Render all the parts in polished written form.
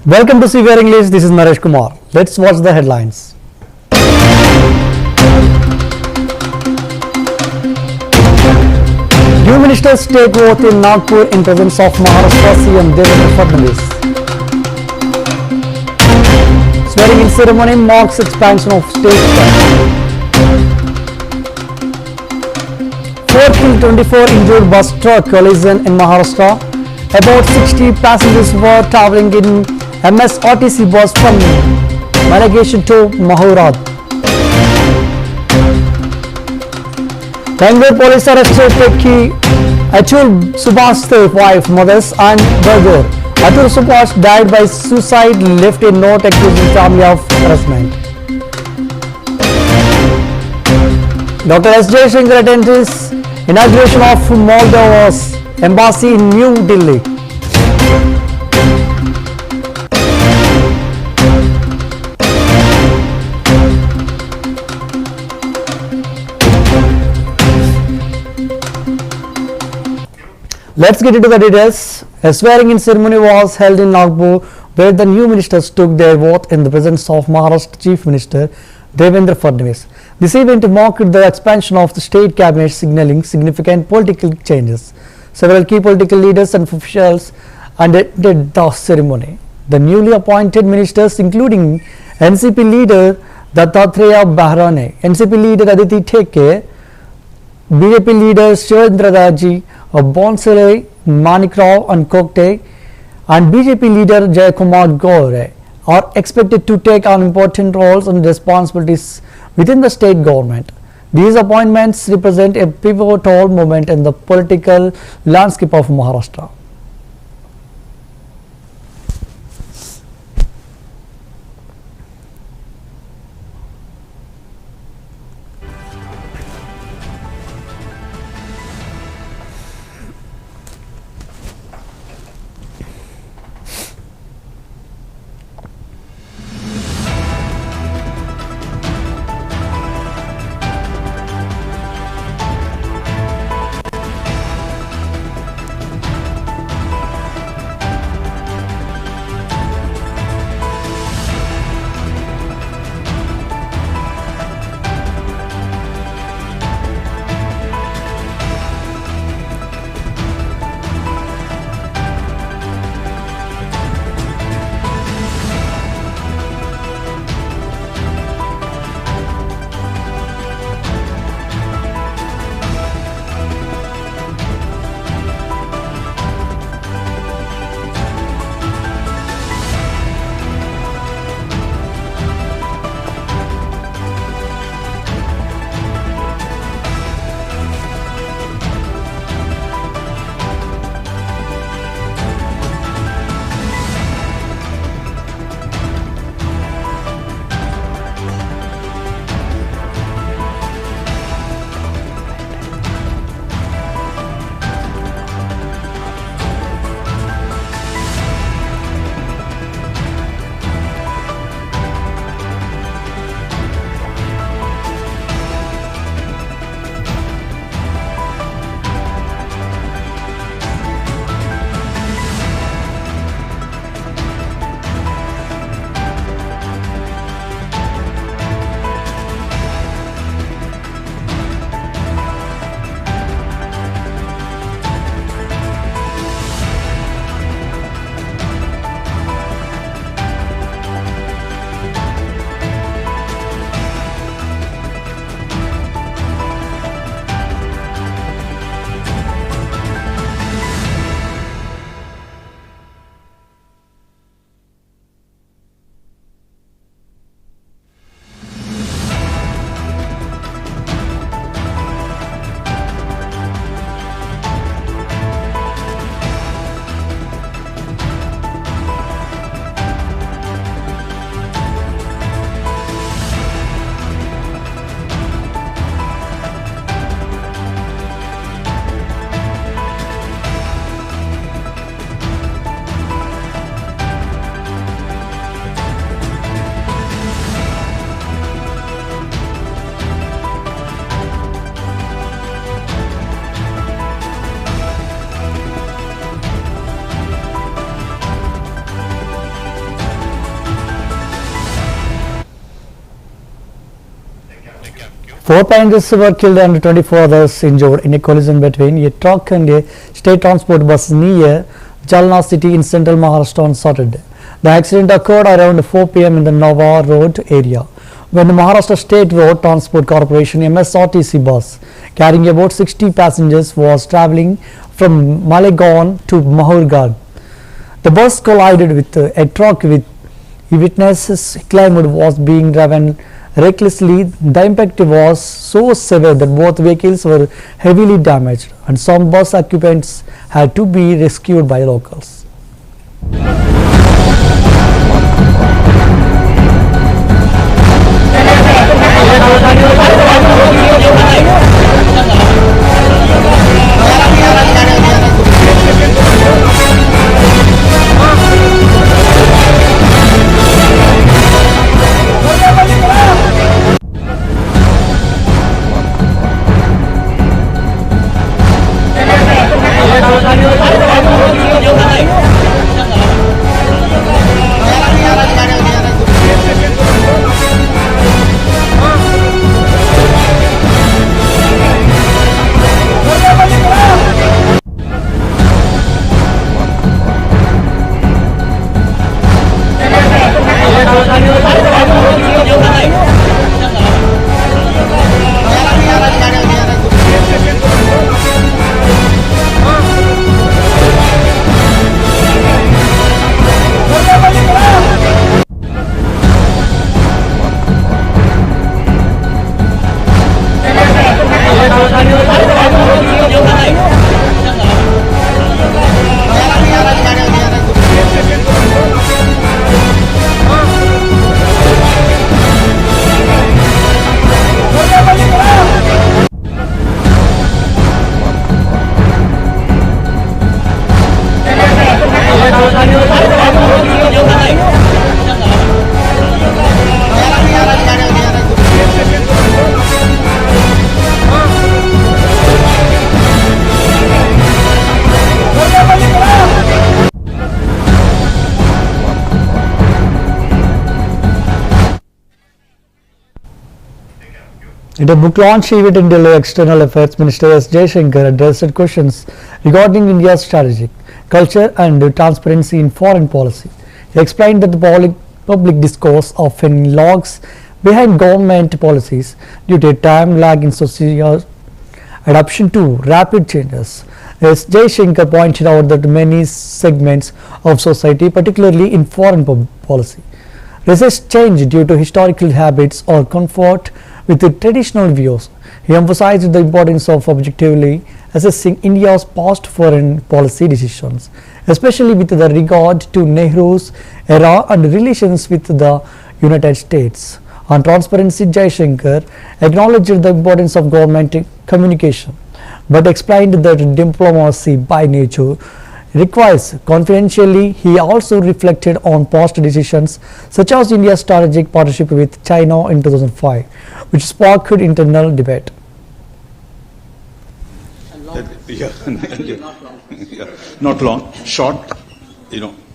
Welcome to CVR English. This is Naresh Kumar. Let's watch the headlines. New ministers take oath in Nagpur in presence of Maharashtra CM Devotional Fadnavis. Swearing in ceremony marks expansion of state bank. 4 killed, 24 injured bus truck collision in Maharashtra. About 60 passengers were travelling in MSRTC bus from Malagation to Mahurad. Bangalore police arrested Tekki Atul Subhash's wife, mothers and brother. Atul Subhash died by suicide, left a note accusing family of harassment. Dr. S. Jaishankar attends inauguration of Moldova's embassy in New Delhi. Let's get into the details. A swearing-in ceremony was held in Nagpur, where the new ministers took their oath in the presence of Maharashtra Chief Minister Devendra Fadnavis. This event marked the expansion of the state cabinet, signaling significant political changes. Several key political leaders and officials attended the ceremony. The newly appointed ministers, including NCP leader Dattatreya Bahrane, NCP leader Aditi Theke, BJP leader Shivendra Raji, Bonsale Manikrao and Kokte, and BJP leader Jayakumar Gore are expected to take on important roles and responsibilities within the state government. These appointments represent a pivotal moment in the political landscape of Maharashtra. Four passengers were killed and 24 others injured in a collision between a truck and a state transport bus near Jalna city in central Maharashtra on Saturday. The accident occurred around 4 p.m. in the Nova Road area when the Maharashtra State Road Transport Corporation MSRTC bus carrying about 60 passengers was travelling from Malegaon to Mahurgarh. The bus collided with a truck with witnesses claimed was being driven recklessly. The impact was so severe that both vehicles were heavily damaged and some bus occupants had to be rescued by locals. At a book launch event in Delhi, External Affairs Minister S. Jaishankar addressed questions regarding India's strategic, culture and transparency in foreign policy. He explained that the public discourse often lags behind government policies due to a time lag in social adaptation to rapid changes. As Jaishankar pointed out that many segments of society, particularly in foreign policy, resist change due to historical habits or comfort with the traditional views. He emphasized the importance of objectively assessing India's past foreign policy decisions, especially with the regard to Nehru's era and relations with the United States. On transparency, Jaishankar acknowledged the importance of government communication, but explained that diplomacy by nature requires confidentiality. He also reflected on past decisions such as India's strategic partnership with China in 2005, which sparked internal debate. Not long, short,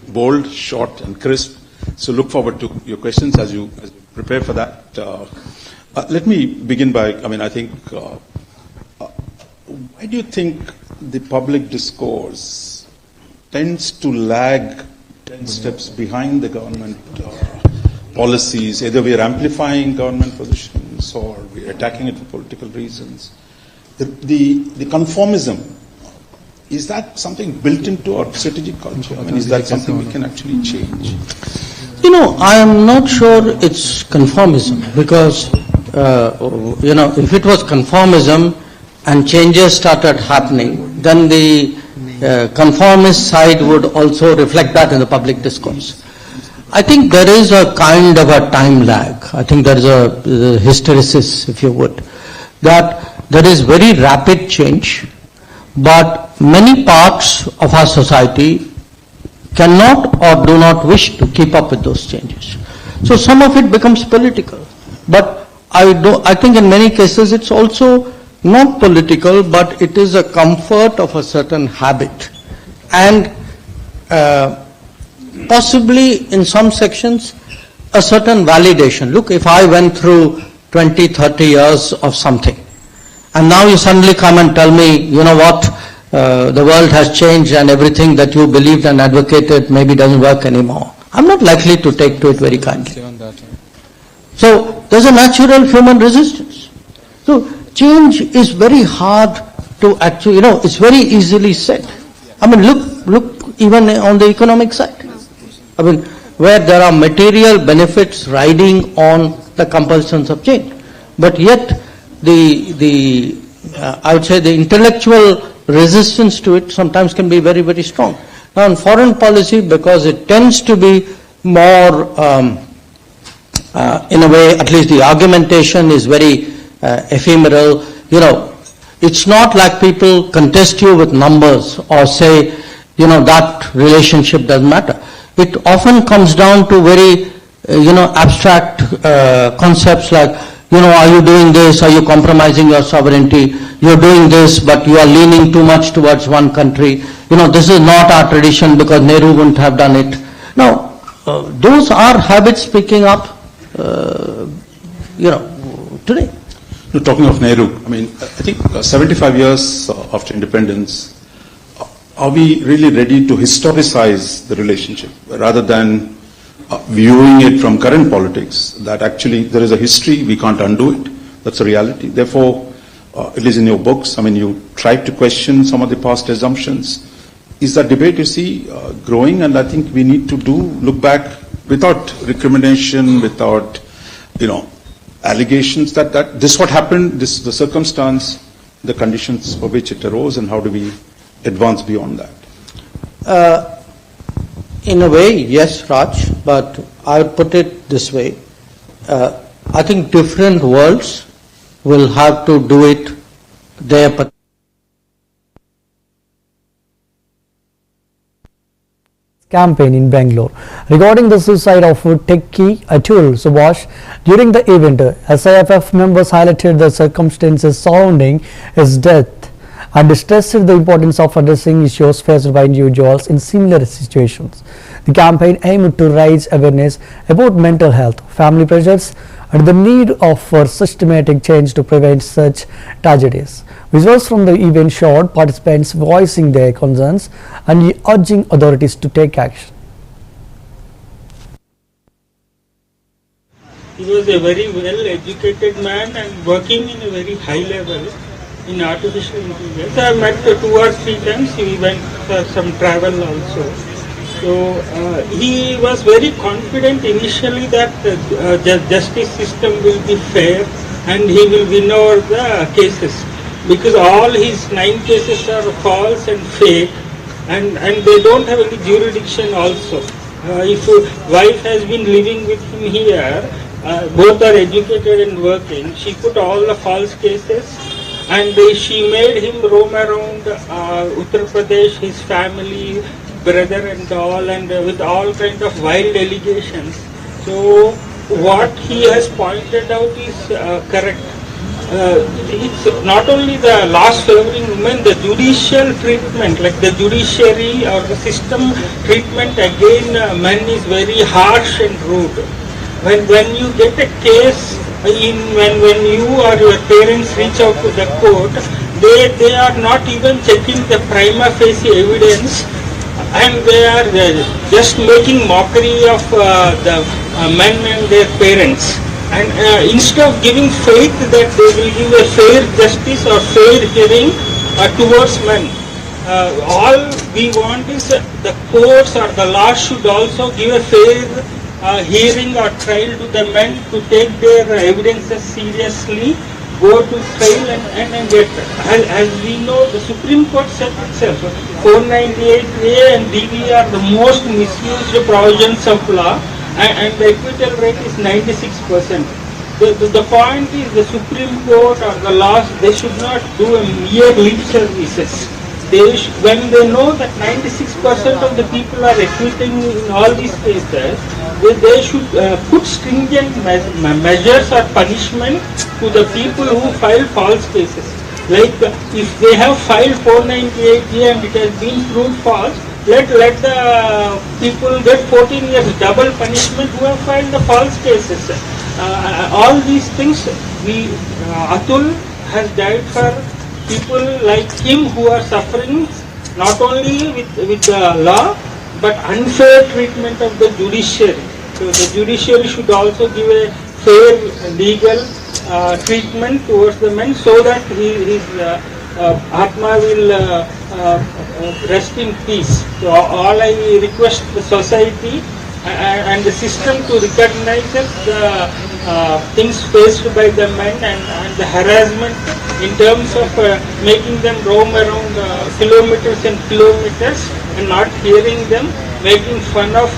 bold, short and crisp. So look forward to your questions as you prepare for that. Let me begin by, I think, why do you think the public discourse tends to lag 10 steps behind the government policies? Either we are amplifying government positions or we are attacking it for political reasons. The conformism, is that something built into our strategic culture? Is that something we can actually change? I am not sure it's conformism because, if it was conformism and changes started happening, then the conformist side would also reflect that in the public discourse. I think there is a kind of a time lag. I think there is a hysteresis, if you would, that there is very rapid change, but many parts of our society cannot or do not wish to keep up with those changes. So some of it becomes political, but I think in many cases it's also not political, but it is a comfort of a certain habit and possibly in some sections a certain validation. Look, if I went through 20, 30 years of something. And now you suddenly come and tell me, you know what, the world has changed and everything that you believed and advocated maybe doesn't work anymore. I'm not likely to take to it very kindly. So there's a natural human resistance. So change is very hard to actually, it's very easily said. I mean, look even on the economic side. I mean, where there are material benefits riding on the compulsions of change. But yet, I would say the intellectual resistance to it sometimes can be very, very strong. Now in foreign policy, because it tends to be more, in a way, at least the argumentation is very ephemeral, it's not like people contest you with numbers or say, that relationship doesn't matter. It often comes down to very, abstract concepts like, are you doing this? Are you compromising your sovereignty? You're doing this, but you are leaning too much towards one country. This is not our tradition because Nehru wouldn't have done it. Now, those are habits picking up, today. Talking of Nehru, I mean, I think 75 years after independence, are we really ready to historicize the relationship rather than viewing it from current politics, that actually there is a history, we can't undo it. That's a reality. Therefore, it is in your books. I mean, you tried to question some of the past assumptions. Is that debate, you see, growing? And I think we need to look back without recrimination, without, allegations that this what happened, this the circumstance, the conditions for which it arose, and how do we advance beyond that? In a way, yes, Raj, but I would put it this way. I think different worlds will have to do it their particular. Campaign in Bangalore regarding the suicide of techie Atul Subhash. During the event, SIFF members highlighted the circumstances surrounding his death and stressed the importance of addressing issues faced by individuals in similar situations. The campaign aimed to raise awareness about mental health, family pressures, and the need for systematic change to prevent such tragedies. Visuals from the event showed participants voicing their concerns and urging authorities to take action. He was a very well-educated man and working in a very high level in artificial intelligence. I met 2 or 3 times. He went for some travel also. So he was very confident initially that the justice system will be fair and he will win over the cases, because all his 9 cases are false and fake, and they don't have any jurisdiction also. If wife has been living with him here, both are educated and working, she put all the false cases and she made him roam around Uttar Pradesh, his family, brother and all, and with all kind of wild allegations. So what he has pointed out is correct. It's not only the laws favoring women, the judicial treatment, like the judiciary or the system treatment again men is very harsh and rude. When you get a case when you or your parents reach out to the court, they are not even checking the prima facie evidence, and they are just making mockery of the men and their parents. And instead of giving faith that they will give a fair justice or fair hearing towards men, all we want is the courts or the law should also give a fair hearing or trial to the men to take their evidences seriously, go to trial and get. As we know, the Supreme Court said itself, 498A and DV are the most misused provisions of law, and the acquittal rate is 96%. The point is the Supreme Court or the laws, they should not do a mere lip services. When they know that 96% of the people are acquitting in all these cases, they should put stringent measures or punishment to the people who file false cases. Like if they have filed 498A and it has been proved false, let the people get 14 years double punishment who have filed the false cases. all these things, Atul has died for people like him who are suffering not only with the law but unfair treatment of the judiciary. So the judiciary should also give a fair legal treatment towards the men so that his Atma will rest in peace. So all I request the society and the system to recognize the things faced by the men and the harassment in terms of making them roam around kilometers and kilometers and not hearing them, making fun of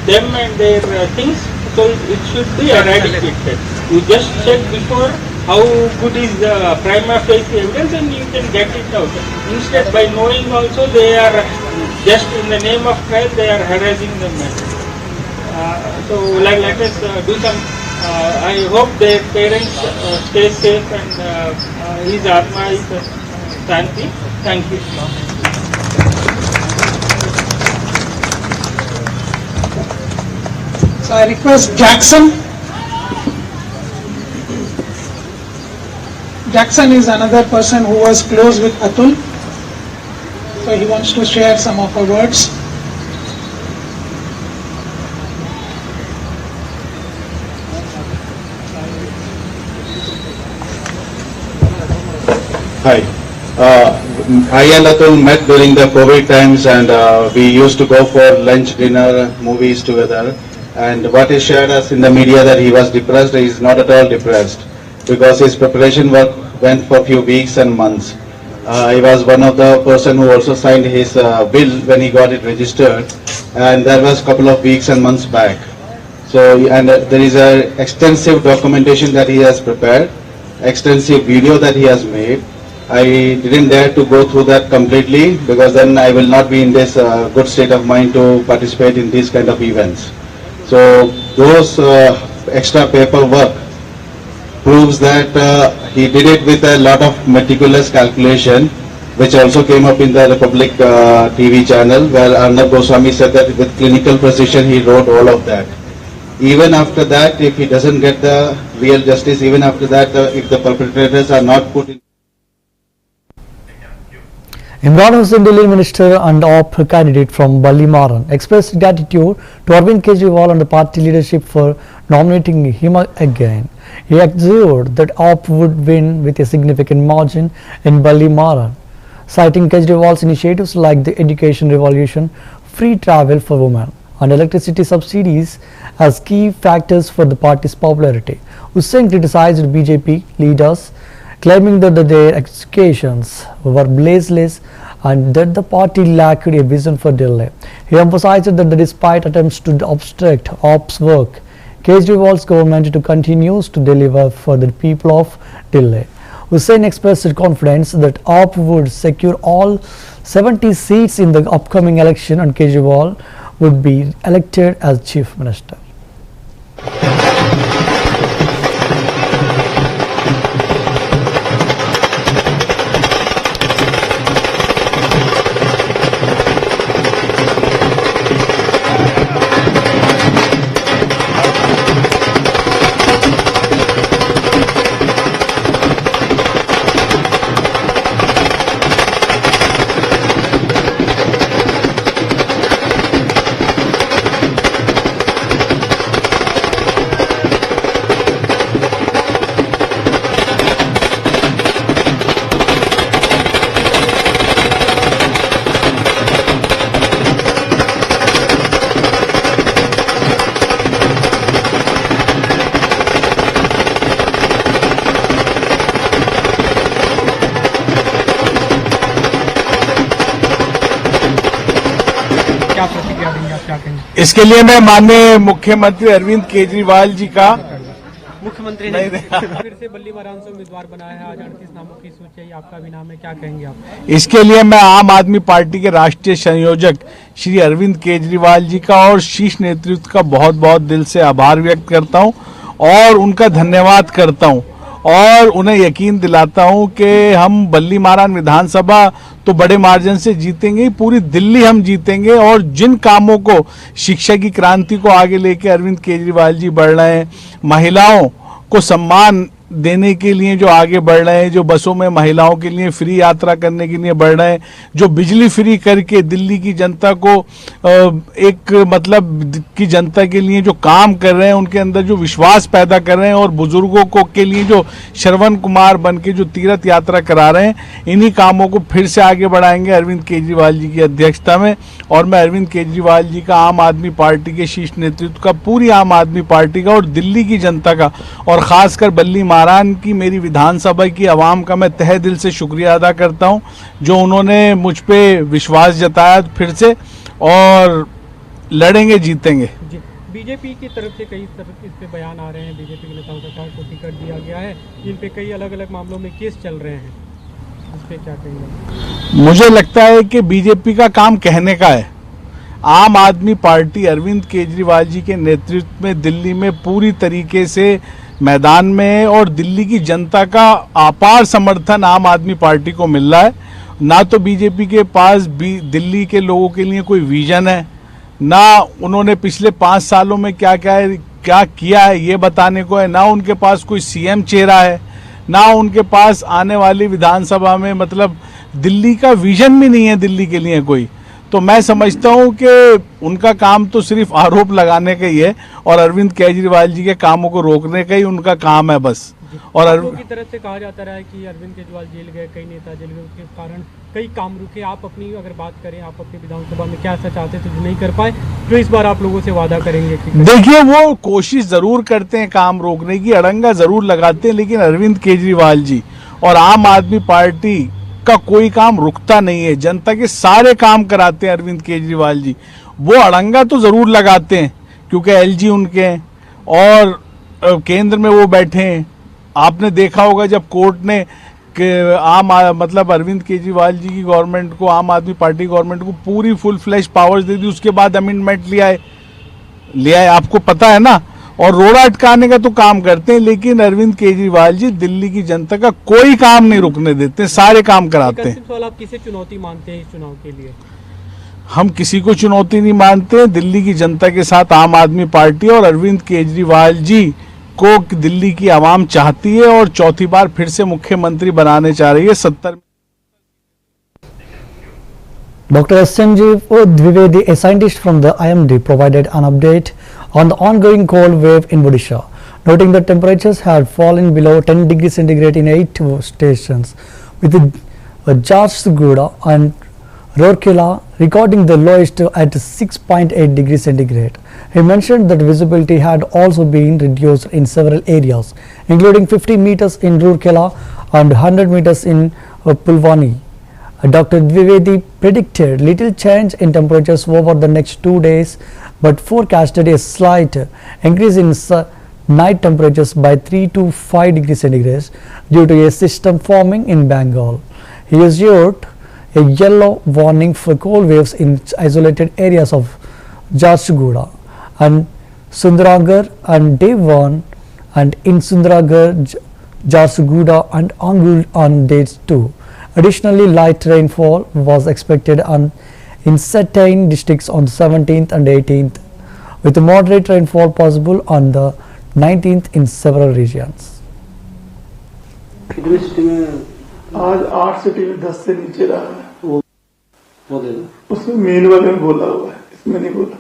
them and their things. So it should be eradicated. You just check before how good is the prima facie evidence and you can get it out. Instead, by knowing also they are just in the name of trial, they are harassing the men. So let us do some. I hope their parents stay safe and his Atma is Shanti. Thank you. So I request Jackson. Jackson is another person who was close with Atul. So he wants to share some of her words. Hi. I and Atul met during the COVID times and we used to go for lunch, dinner, movies together. And what he shared us in the media that he was depressed, he is not at all depressed because his preparation work went for a few weeks and months. He was one of the person who also signed his bill when he got it registered, and that was a couple of weeks and months back. So, and there is a extensive documentation that he has prepared, extensive video that he has made. I didn't dare to go through that completely because then I will not be in this good state of mind to participate in these kind of events. So those extra paperwork proves that he did it with a lot of meticulous calculation, which also came up in the Republic TV channel, where Arnab Goswami said that with clinical precision he wrote all of that. Even after that, if he doesn't get the real justice, even after that, if the perpetrators are not put in. Imran Hussain, Delhi Minister and AAP candidate from Ballimaran, expressed gratitude to Arvind Kejriwal and the party leadership for nominating him again. He assured that AAP would win with a significant margin in Ballimaran, citing Kejriwal's initiatives like the education revolution, free travel for women, and electricity subsidies as key factors for the party's popularity. Hussain criticized BJP leaders, claiming that their executions were blazeless and that the party lacked a vision for Delhi. He emphasized that despite attempts to obstruct AAP's work, Kejriwal's government continues to deliver for the people of Delhi. Hussain expressed confidence that AAP would secure all 70 seats in the upcoming election and Kejriwal would be elected as Chief Minister. इसके लिए मैं माननीय मुख्यमंत्री अरविंद केजरीवाल जी का मुख्यमंत्री ने फिर से बल्लीमारान से उम्मीदवार बनाया है। आज 38 नामों की सूची है, आपका भी नाम है, क्या कहेंगे आप? इसके लिए मैं आम आदमी पार्टी के राष्ट्रीय संयोजक श्री अरविंद केजरीवाल जी का और शीर्ष नेतृत्व का बहुत बहुत दिल से आभार व्यक्त करता हूं और उनका धन्यवाद करता हूं और उन्हें यकीन दिलाता हूं कि हम बल्लीमारान विधानसभा तो बड़े मार्जिन से जीतेंगे, पूरी दिल्ली हम जीतेंगे। और जिन कामों को, शिक्षा की क्रांति को आगे लेके अरविंद केजरीवाल जी बढ़ रहे हैं, महिलाओं को सम्मान देने के लिए जो आगे बढ़ रहे हैं, जो बसों में महिलाओं के लिए फ्री यात्रा करने के लिए बढ़ रहे हैं, जो बिजली फ्री करके दिल्ली की जनता को एक मतलब की जनता के लिए जो काम कर रहे हैं, उनके अंदर जो विश्वास पैदा कर रहे हैं, और बुजुर्गों को के लिए जो श्रवण कुमार बन के जो तीर्थ यात्रा करा रहे हैं, इन्हीं कामों को फिर से आगे बढ़ाएंगे अरविंद केजरीवाल जी की अध्यक्षता में। और मैं अरविंद केजरीवाल जी का, आम आदमी पार्टी के शीर्ष नेतृत्व का, पूरी आम आदमी पार्टी का और दिल्ली की जनता का, और खासकर बल्ली महारान की, मेरी विधानसभा की आवाम का मैं तहे दिल से शुक्रिया अदा करता हूं, जो उन्होंने मुझ पे विश्वास जताया फिर से, और लड़ेंगे जीतेंगे। बीजेपी की तरफ से कई इस पे बयान आ रहे हैं, बीजेपी के नेताओं का को टिकट दिया गया है, जिन पे कई अलग अलग मामलों में केस चल रहे हैं, इस पे क्या कहेंगे? मुझे लगता है कि बीजेपी का काम कहने का है। आम आदमी पार्टी अरविंद केजरीवाल जी के नेतृत्व में दिल्ली में पूरी तरीके से मैदान में है, और दिल्ली की जनता का अपार समर्थन आम आदमी पार्टी को मिल रहा है। ना तो बीजेपी के पास भी दिल्ली के लोगों के लिए कोई विजन है, ना उन्होंने पिछले 5 सालों में क्या किया है ये बताने को है, ना उनके पास कोई सीएम चेहरा है, ना उनके पास आने वाली विधानसभा में मतलब दिल्ली का विजन भी नहीं है दिल्ली के लिए कोई। तो मैं समझता हूं कि उनका काम तो सिर्फ आरोप लगाने का ही है, और अरविंद केजरीवाल जी के कामों को रोकने का ही उनका काम है बस। और लोगों की तरफ से कहा जाता रहा है कि अरविंद केजरीवाल जेल गए, कई नेता जेल गए, उसके कारण कई काम रुके। आप अपनी अगर बात करें, आप अपनी विधानसभा में क्या ऐसा चाहते थे जो नहीं कर पाए, जो इस बार आप लोगों से वादा करेंगे? देखिए, वो कोशिश जरूर करते हैं काम रोकने की, अड़ंगा जरूर लगाते हैं, लेकिन अरविंद केजरीवाल जी और आम आदमी पार्टी का कोई काम रुकता नहीं है। जनता के सारे काम कराते हैं अरविंद केजरीवाल जी। वो अड़ंगा तो जरूर लगाते हैं क्योंकि एलजी उनके हैं और केंद्र में वो बैठे हैं। आपने देखा होगा जब कोर्ट ने मतलब अरविंद केजरीवाल जी की गवर्नमेंट को, आम आदमी पार्टी गवर्नमेंट को पूरी फुल फ्लैश पावर्स दे दी, उसके बाद अमेंडमेंट लिया है, आपको पता है ना। और रोड़ा अटकाने का तो काम करते हैं, लेकिन अरविंद केजरीवाल जी दिल्ली की जनता का कोई काम नहीं रुकने देते, सारे काम कराते हैं। आप किसे चुनौती मानते हैं इस चुनाव के लिए? हम किसी को चुनौती नहीं मानते। दिल्ली की जनता के साथ आम आदमी पार्टी और अरविंद केजरीवाल जी को दिल्ली की आवाम चाहती है और चौथी बार फिर से मुख्यमंत्री बनाने चाह रही है। 70 Dr. Sanjeev Dwivedi, a scientist from the IMD, provided an update on the ongoing cold wave in Odisha, noting that temperatures had fallen below 10 degrees centigrade in 8 stations, with Jharsuguda and Rourkela recording the lowest at 6.8 degrees centigrade. He mentioned that visibility had also been reduced in several areas, including 50 meters in Rourkela and 100 meters in Pulwani. Dr. Dwivedi predicted little change in temperatures over the next 2 days, but forecasted a slight increase in night temperatures by 3 to 5 degrees centigrade due to a system forming in Bengal. He issued a yellow warning for cold waves in isolated areas of Jharsuguda and Sundargarh and Devon, and in Sundargarh, Jharsuguda and Angul on days 2. Additionally, light rainfall was expected in certain districts on the 17th and 18th, with moderate rainfall possible on the 19th in several regions. आज 8 city में 10 से नीचे रहा है। उसमें mail वाले में बोला हुआ है, इसमें नहीं बोला।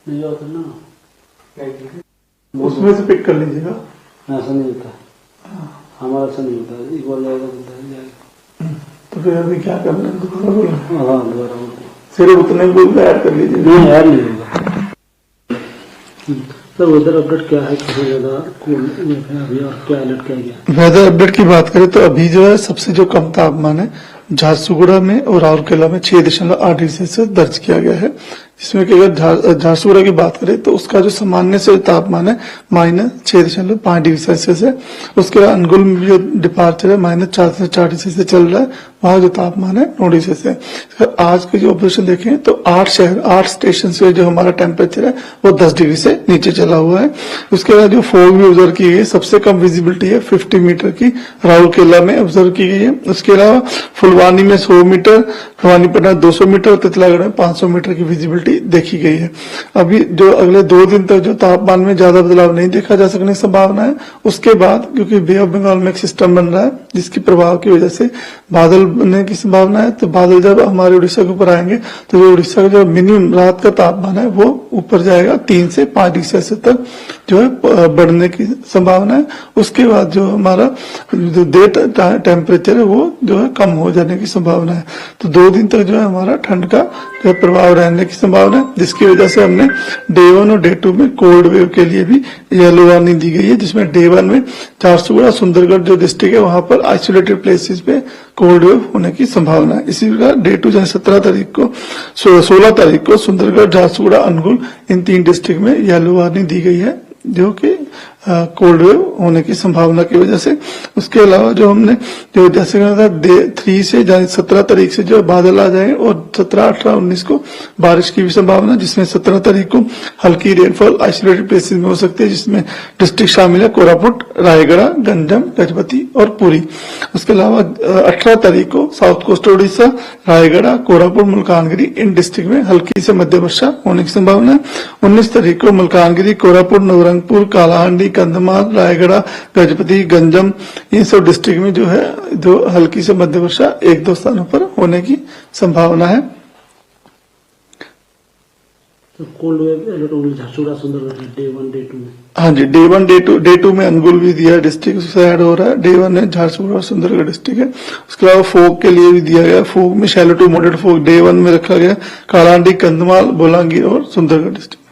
नहीं होता ना, उसमें से पिक कर लीजिएगा। ऐसा नहीं होता, हमारा ऐसा नहीं होता। एक बार जाएगा तो फिर अभी क्या करना है? दोबारा बोला? हाँ, दोबारा बोला। सिर्फ उतना ही बोल ऐड कर लीजिए। नहीं, ऐड नहीं होगा। सर, वेदर अपडेट क्या है? कितनी ज्यादा अभी और क्या अलर्ट किया गया? वेदर अपडेट की बात करें तो अभी जो है सबसे जो कम तापमान है झारसुगुड़ा में और राउरकेला में 6.8 डिग्री सेल्सियस दर्ज किया गया है, इसमें कि अगर झारसुगुड़ा की बात करें तो उसका जो सामान्य से तापमान है -6.5 डिग्री सेल्सियस है। उसके बाद अनुगुल में भी जो डिपार्चर है -4 से 4 डिग्री सेल्सियस चल रहा है, वहां जो तापमान है 9 डिग्री सेल्सियस है। आज के जो ऑपरेशन देखें तो 8 स्टेशन से जो हमारा टेम्परेचर है वो 10 डिग्री से नीचे चला हुआ है। उसके बाद जो फॉग भी ऑब्जर्व की गई है, सबसे कम विजिबिलिटी है 50 मीटर की राउरकेला में ऑब्जर्व की गई है। उसके अलावा फुलवानी में 100 मीटर, भवानीपटना 200 मीटर, तितलागढ़ में 500 मीटर की विजिबिलिटी देखी गई है। अभी जो अगले 2 दिन तक जो तापमान में ज्यादा बदलाव नहीं देखा जा सकने की संभावना है। उसके बाद क्योंकि बे ऑफ बंगाल में एक सिस्टम बन रहा है जिसके प्रभाव की वजह से बादल बनने की संभावना है। तो बादल जब हमारे उड़ीसा के ऊपर आएंगे तो जो उड़ीसा का जो मिनिमम रात का तापमान है वो ऊपर जाएगा, 3 से 5 डिग्री सेल्सियस तक जो है बढ़ने की संभावना है। उसके बाद जो हमारा जो डे टेम्परेचर है वो जो है कम हो जाने की संभावना है। तो 2 दिन तक जो है हमारा ठंड का जो है प्रभाव रहने की संभावना है, जिसकी वजह से हमने डे 1 और डे 2 में कोल्ड वेव के लिए भी येलो वार्निंग दी गई है, जिसमें डे 1 में झारसुगुड़ा सुंदरगढ़ जो डिस्ट्रिक्ट है वहां पर आइसोलेटेड प्लेसेस पे कोल्ड वेव होने की संभावना है। इसी प्रकार डे 2 जैसे 16 तारीख को सुंदरगढ़, झारसुगुड़ा, अनुगुल इन 3 डिस्ट्रिक्ट में येलो वार्निंग दी गई है जो कि कोल्ड वेव होने की संभावना की वजह से। उसके अलावा जो हमने जो जैसे कहा था डे 3 से 17 तारीख से जो बादल आ जाएंगे और 17, 18, 19 को बारिश की भी संभावना, जिसमें 17 तारीख को हल्की रेनफॉल आइसोलेटेड प्लेसेस में हो सकती है, जिसमें डिस्ट्रिक्ट शामिल है कोरापुट, रायगढ़, गंजम, गजपति और पुरी। उसके अलावा 18 तारीख को साउथ कोस्टल उड़ीसा, रायगढ़, कोरापुट, मुल्कानगिरी इन डिस्ट्रिक्ट में हल्की से मध्य वर्षा होने की संभावना है। 19 तारीख को मुल्कानगिरी, कोरापुट, नवरंगपुर, कालाहांडी, कंधमाल, रायगढ़, गजपति, गंजम इन सब डिस्ट्रिक्ट में जो है जो हल्की से मध्य वर्षा 1-2 स्थानों पर होने की संभावना है। तो cold wave Jharsuguda Sundargarh day 1 day 2 में, हाँ जी, डे 1 डे 2 में अनुगुल भी दिया डिस्ट्रिक्ट उससे ऐड हो रहा है। डे 1 में झारसुगुड़ा और सुंदरगढ़ डिस्ट्रिक्ट है। उसके अलावा फोक के लिए भी दिया गया, फोक में shallow to moderate fog day 1 में रखा गया, कालाहांडी, कंधमाल, बोलांगीर और Sundargarh district.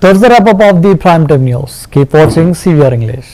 That's the wrap up of the Primetime News. Keep watching CVR English.